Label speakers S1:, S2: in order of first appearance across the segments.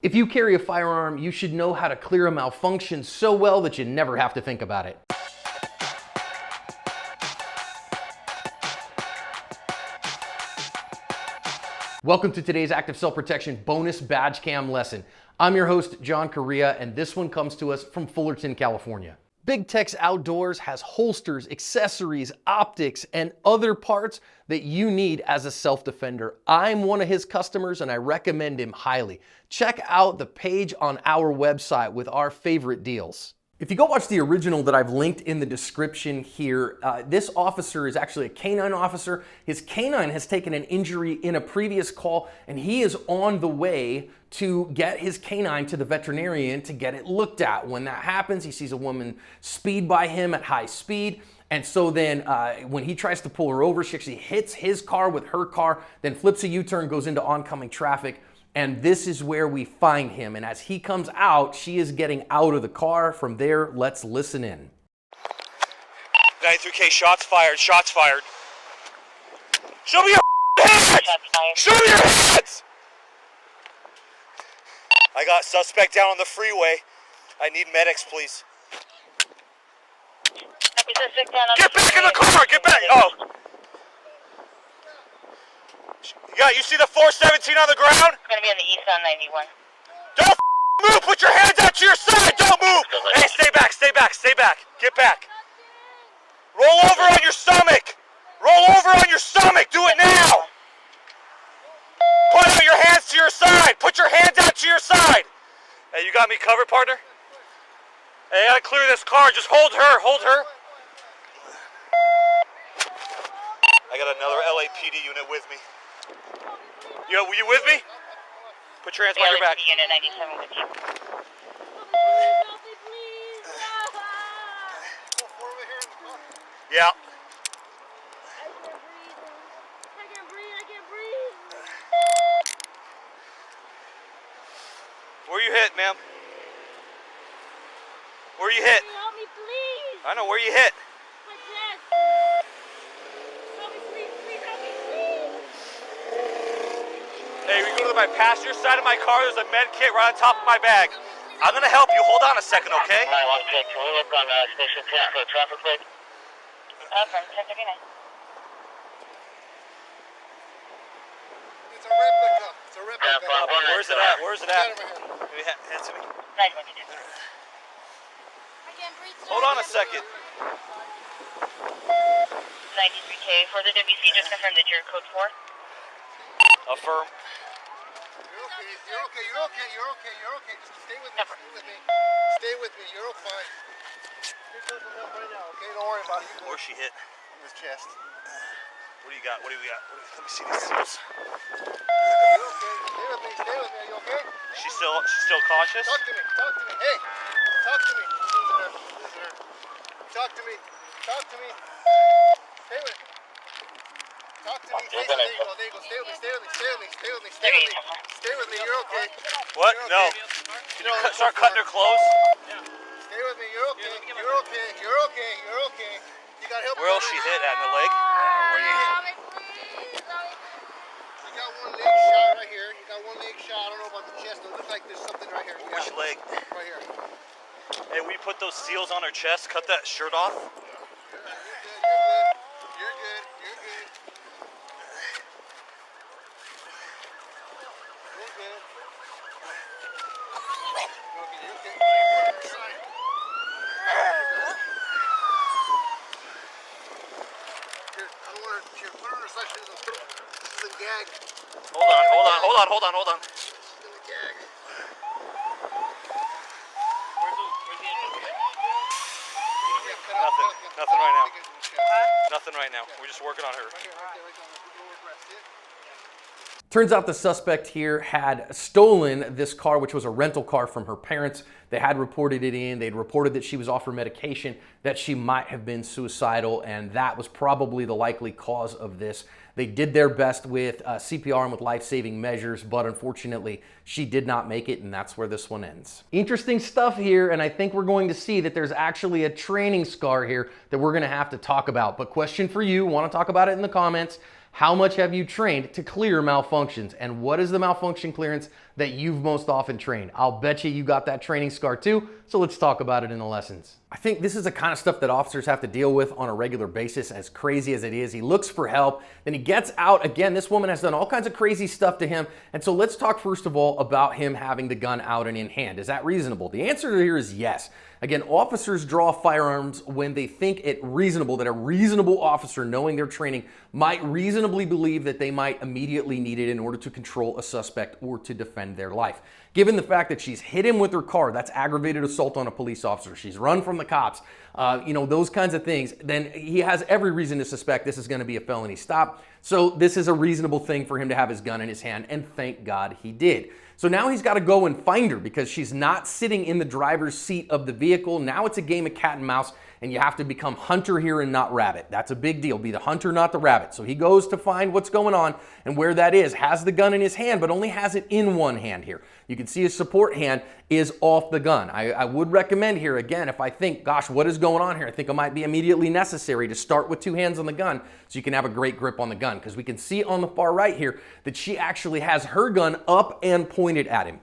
S1: If you carry a firearm, you should know how to clear a malfunction so well that you never have to think about it. Welcome to today's Active Self-Protection bonus badge cam lesson. I'm your host, John Correa, and this one comes to us from Fullerton, California. Big Tex Outdoors has holsters, accessories, optics, and other parts that you need as a self-defender. I'm one of his customers and I recommend him highly. Check out the page on our website with our favorite deals. If you go watch the original that I've linked in the description here, this officer is actually a canine officer. His canine has taken an injury in a previous call and he is on the way to get his canine to the veterinarian to get it looked at. When that happens, he sees a woman speed by him at high speed. And so then when he tries to pull her over, she actually hits his car with her car, then flips a U-turn, goes into oncoming traffic. And this is where we find him. And as he comes out, she is getting out of the car. From there, let's listen in.
S2: 93K, shots fired, shots fired. Show me your hands! Show me your hands! I got suspect down on the freeway. I need medics, please. Get back in the car! Get back! Oh! Yeah, you see the 417 on the ground?
S3: I'm gonna be on the east on 91.
S2: Don't move! Put your hands out to your side! Don't move! Hey, stay back, stay back, stay back. Get back. Roll over on your stomach! Roll over on your stomach! Do it now! Put out your hands to your side! Put your hands out to your side! Hey, you got me covered, partner? Hey, I gotta clear this car. Just hold her, hold her. I got another LAPD unit with me. Yo, were you with me? Put your hands behind your back.
S3: Unit 97 with you.
S2: Yeah.
S4: I can't breathe.
S2: Where you hit, ma'am? Where you hit?
S4: Help me, please.
S2: I know where you hit.
S4: My chest. Help me, please. Help me, please.
S2: Hey, we go to my passenger side of my car. There's a med kit right on top of my bag. I'm gonna help you. Hold on a second, okay?
S3: 916, can we look on station 10 for a traffic plate? From 1039.
S5: It's a replica. It's a replica.
S2: Where's it at? Where's it at? Give me hand to me.
S3: 922.
S4: I can't breathe. Sir.
S2: Hold on a second.
S3: 93K for the WC, just confirm that you're code 4.
S2: Affirm.
S5: You're okay. Just stay with me. Stay with me. You're fine. Here comes the help right now, okay? Don't worry about it.
S2: Where's she hit?
S5: In his chest.
S2: What do you got? What do we got? Let me see these seals.
S5: You're okay. Stay with me. Are you okay?
S2: She's still conscious?
S5: Talk to me. Hey, talk to me. Listen her. Talk to me. Stay with me. Talk to me. There you go. Stay with me. Stay with me. You're okay.
S2: What?
S5: You're
S2: No.
S5: okay.
S2: Can you start cutting her clothes?
S5: Stay with me. You're okay. You got help.
S2: Where else she hit at? In the leg?
S5: Where you hit?
S4: Help me, please.
S5: You got one leg shot right here. I don't know about the chest. It looks like there's something right here.
S2: Which leg?
S5: Right here.
S2: Hey, we put those seals on her chest. Cut that shirt off.
S5: You're good.
S2: Hold on. Nothing right now. Nothing right now. We're just working on her.
S1: Turns out the suspect here had stolen this car, which was a rental car from her parents. They had reported it in. They'd reported that she was off her medication, that she might have been suicidal, and that was probably the likely cause of this. They did their best with CPR and with life-saving measures, but unfortunately, she did not make it, and that's where this one ends. Interesting stuff here, and I think we're going to see that there's actually a training scar here that we're gonna have to talk about. But question for you, wanna talk about it in the comments. How much have you trained to clear malfunctions? And what is the malfunction clearance that you've most often trained? I'll bet you got that training scar too, so let's talk about it in the lessons. I think this is the kind of stuff that officers have to deal with on a regular basis, as crazy as it is. He looks for help, then he gets out. Again, this woman has done all kinds of crazy stuff to him, and so let's talk first of all about him having the gun out and in hand. Is that reasonable? The answer here is yes. Again, officers draw firearms when they think it reasonable, that a reasonable officer, knowing their training, might reasonably believe that they might immediately need it in order to control a suspect or to defend their life. Given the fact that she's hit him with her car, that's aggravated assault on a police officer, she's run from the cops, those kinds of things, then he has every reason to suspect this is going to be a felony stop. So this is a reasonable thing for him to have his gun in his hand, and thank God he did. So now he's got to go and find her because she's not sitting in the driver's seat of the vehicle. Now it's a game of cat and mouse, and you have to become hunter here and not rabbit. That's a big deal. Be the hunter, not the rabbit. So he goes to find what's going on and where that is. Has the gun in his hand, but only has it in one hand here. You can see his support hand is off the gun. I would recommend here, again, if I think, gosh, what is going on here? I think it might be immediately necessary to start with two hands on the gun so you can have a great grip on the gun, because we can see on the far right here that she actually has her gun up and pointed at him.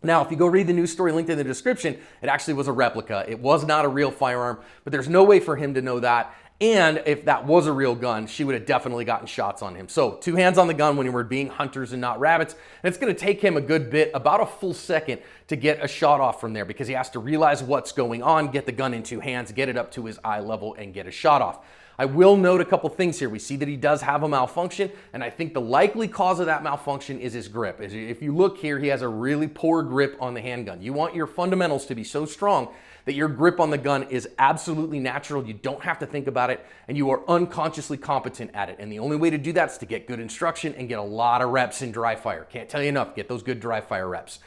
S1: Now, if you go read the news story linked in the description, it actually was a replica. It was not a real firearm, but there's no way for him to know that. And if that was a real gun, she would have definitely gotten shots on him. So two hands on the gun when we're being hunters and not rabbits. And it's going to take him a good bit, about a full second, to get a shot off from there, because he has to realize what's going on, get the gun in two hands, get it up to his eye level, and get a shot off. I will note a couple things here. We see that he does have a malfunction, and I think the likely cause of that malfunction is his grip. If you look here, he has a really poor grip on the handgun. You want your fundamentals to be so strong that your grip on the gun is absolutely natural. You don't have to think about it, and you are unconsciously competent at it. And the only way to do that is to get good instruction and get a lot of reps in dry fire. Can't tell you enough. Get those good dry fire reps.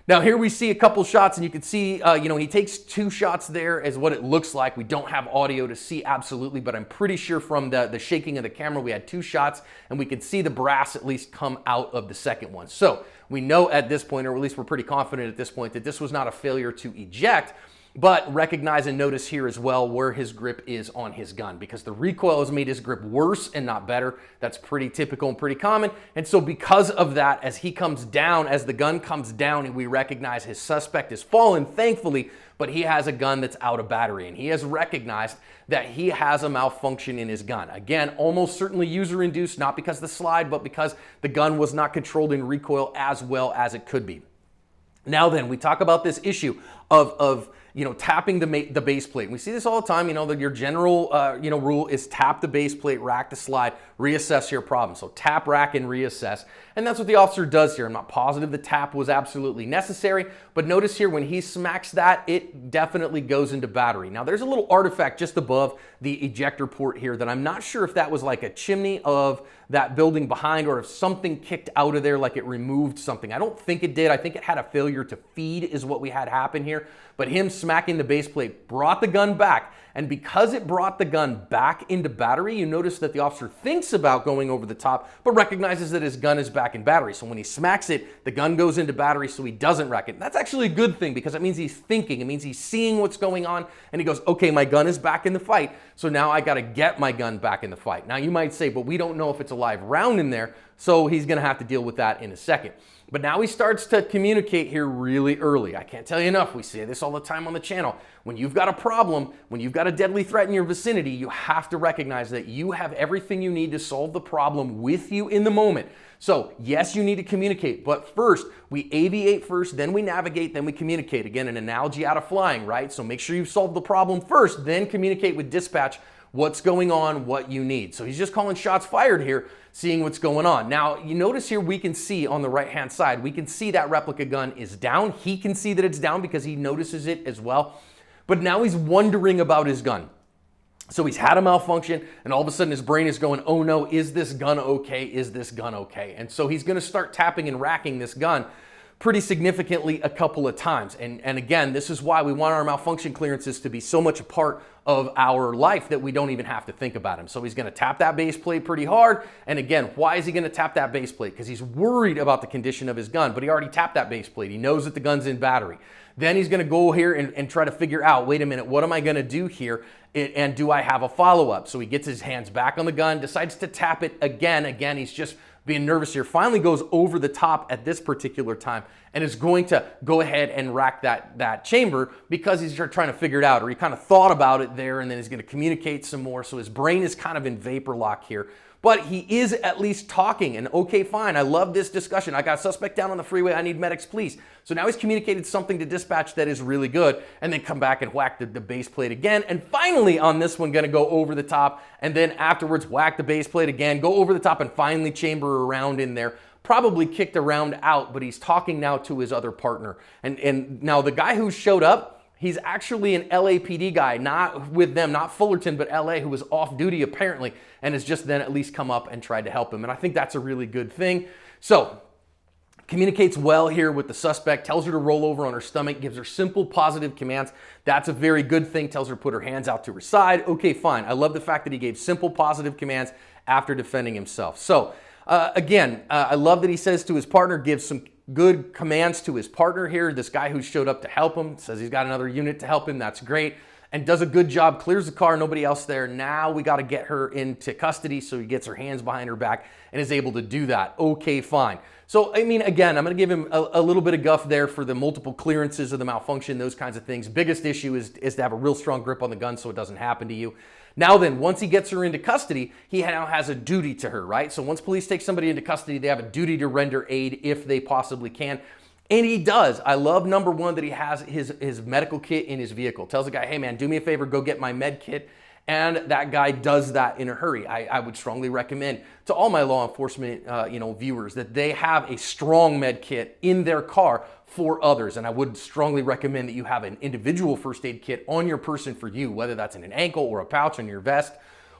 S1: Now here we see a couple shots, and you can see, he takes two shots there as what it looks like. We don't have audio to see absolutely, but I'm pretty sure from the shaking of the camera, we had two shots, and we could see the brass at least come out of the second one. So we know at this point, or at least we're pretty confident at this point, that this was not a failure to eject. But recognize and notice here as well where his grip is on his gun, because the recoil has made his grip worse and not better. That's pretty typical and pretty common. And so because of that, as he comes down, as the gun comes down, we recognize his suspect is fallen, thankfully, but he has a gun that's out of battery, and he has recognized that he has a malfunction in his gun. Again, almost certainly user-induced, not because of the slide, but because the gun was not controlled in recoil as well as it could be. Now then, we talk about this issue of tapping the base plate. And we see this all the time. Your general rule is tap the base plate, rack the slide, reassess your problem. So tap, rack, and reassess. And that's what the officer does here. I'm not positive the tap was absolutely necessary, but notice here when he smacks that, it definitely goes into battery. Now there's a little artifact just above the ejector port here that I'm not sure if that was like a chimney of that building behind, or if something kicked out of there, like it removed something. I don't think it did. I think it had a failure to feed is what we had happen here. But him smacking the base plate brought the gun back. And because it brought the gun back into battery, you notice that the officer thinks about going over the top, but recognizes that his gun is back in battery. So when he smacks it, the gun goes into battery, so he doesn't rack it. And that's actually a good thing, because it means he's thinking. It means he's seeing what's going on, and he goes, okay, my gun is back in the fight, so now I got to get my gun back in the fight. Now you might say, but we don't know if it's a live round in there, so he's going to have to deal with that in a second. But now he starts to communicate here really early. I can't tell you enough. We say this all the time on the channel. When you've got a problem, when you've got a deadly threat in your vicinity, you have to recognize that you have everything you need to solve the problem with you in the moment. So yes, you need to communicate, but first we aviate first, then we navigate, then we communicate. Again, an analogy out of flying, right? So make sure you've solved the problem first, then communicate with dispatch what's going on, what you need. So he's just calling shots fired here, seeing what's going on. Now, you notice here we can see on the right-hand side, we can see that replica gun is down. He can see that it's down because he notices it as well. But now he's wondering about his gun. So he's had a malfunction, and all of a sudden his brain is going, oh no, is this gun okay? Is this gun okay? And so he's gonna start tapping and racking this gun pretty significantly a couple of times. And again, this is why we want our malfunction clearances to be so much a part of our life that we don't even have to think about them. So he's gonna tap that base plate pretty hard. And again, why is he gonna tap that base plate? Because he's worried about the condition of his gun, but he already tapped that base plate. He knows that the gun's in battery. Then he's gonna go here and try to figure out, wait a minute, what am I gonna do here? And do I have a follow-up? So he gets his hands back on the gun, decides to tap it again. Again, he's just being nervous here, finally goes over the top at this particular time and is going to go ahead and rack that chamber because he's trying to figure it out, or he kind of thought about it there, and then he's going to communicate some more. So his brain is kind of in vapor lock here. But he is at least talking, and okay, fine, I love this discussion. I got a suspect down on the freeway, I need medics, please. So now he's communicated something to dispatch that is really good, and then come back and whack the base plate again. And finally on this one, gonna go over the top, and then afterwards whack the base plate again, go over the top, and finally chamber around in there. Probably kicked a round out, but he's talking now to his other partner. And now the guy who showed up, he's actually an LAPD guy, not with them, not Fullerton, but LA, who was off duty apparently, and has just then at least come up and tried to help him. And I think that's a really good thing. So, communicates well here with the suspect, tells her to roll over on her stomach, gives her simple positive commands. That's a very good thing, tells her to put her hands out to her side. Okay, fine. I love the fact that he gave simple positive commands after defending himself. So, again, I love that he says to his partner, gives some good commands to his partner here. This guy who showed up to help him says he's got another unit to help him. That's great. And does a good job, clears the car, nobody else there. Now we got to get her into custody, so he gets her hands behind her back and is able to do that. Okay, fine. So, I mean, again, I'm going to give him a little bit of guff there for the multiple clearances of the malfunction, those kinds of things. Biggest issue is to have a real strong grip on the gun so it doesn't happen to you. Now then, once he gets her into custody, he now has a duty to her, right? So once police take somebody into custody, they have a duty to render aid if they possibly can. And he does. I love, number one, that he has his medical kit in his vehicle. Tells the guy, hey man, do me a favor, go get my med kit. And that guy does that in a hurry. I would strongly recommend to all my law enforcement viewers that they have a strong med kit in their car for others. And I would strongly recommend that you have an individual first aid kit on your person for you, whether that's in an ankle or a pouch on your vest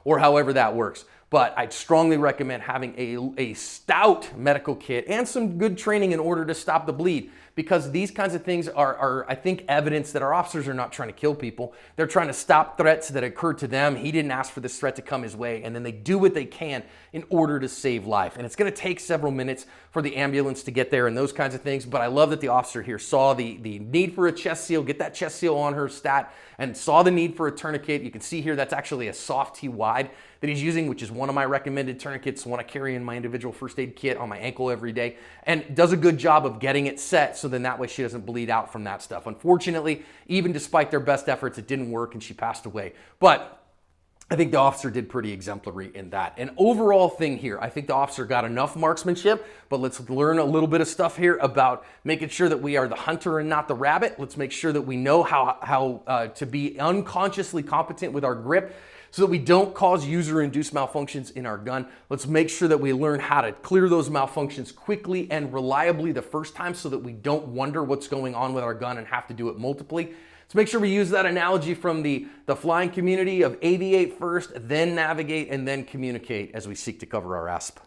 S1: or however that works. But I'd strongly recommend having a stout medical kit and some good training in order to stop the bleed, because these kinds of things are, I think, evidence that our officers are not trying to kill people. They're trying to stop threats that occurred to them. He didn't ask for this threat to come his way, and then they do what they can in order to save life. And it's going to take several minutes for the ambulance to get there and those kinds of things, but I love that the officer here saw the need for a chest seal, get that chest seal on her stat, and saw the need for a tourniquet. You can see here that's actually a soft T wide that he's using, which is one of my recommended tourniquets, one I carry in my individual first aid kit on my ankle every day, and does a good job of getting it set so then that way she doesn't bleed out from that stuff. Unfortunately, even despite their best efforts, it didn't work and she passed away. But I think the officer did pretty exemplary in that. An overall thing here, I think the officer got enough marksmanship, but let's learn a little bit of stuff here about making sure that we are the hunter and not the rabbit. Let's make sure that we know how to be unconsciously competent with our grip so that we don't cause user-induced malfunctions in our gun. Let's make sure that we learn how to clear those malfunctions quickly and reliably the first time so that we don't wonder what's going on with our gun and have to do it multiply. Let's make sure we use that analogy from the flying community of aviate first, then navigate, and then communicate as we seek to cover our ASP.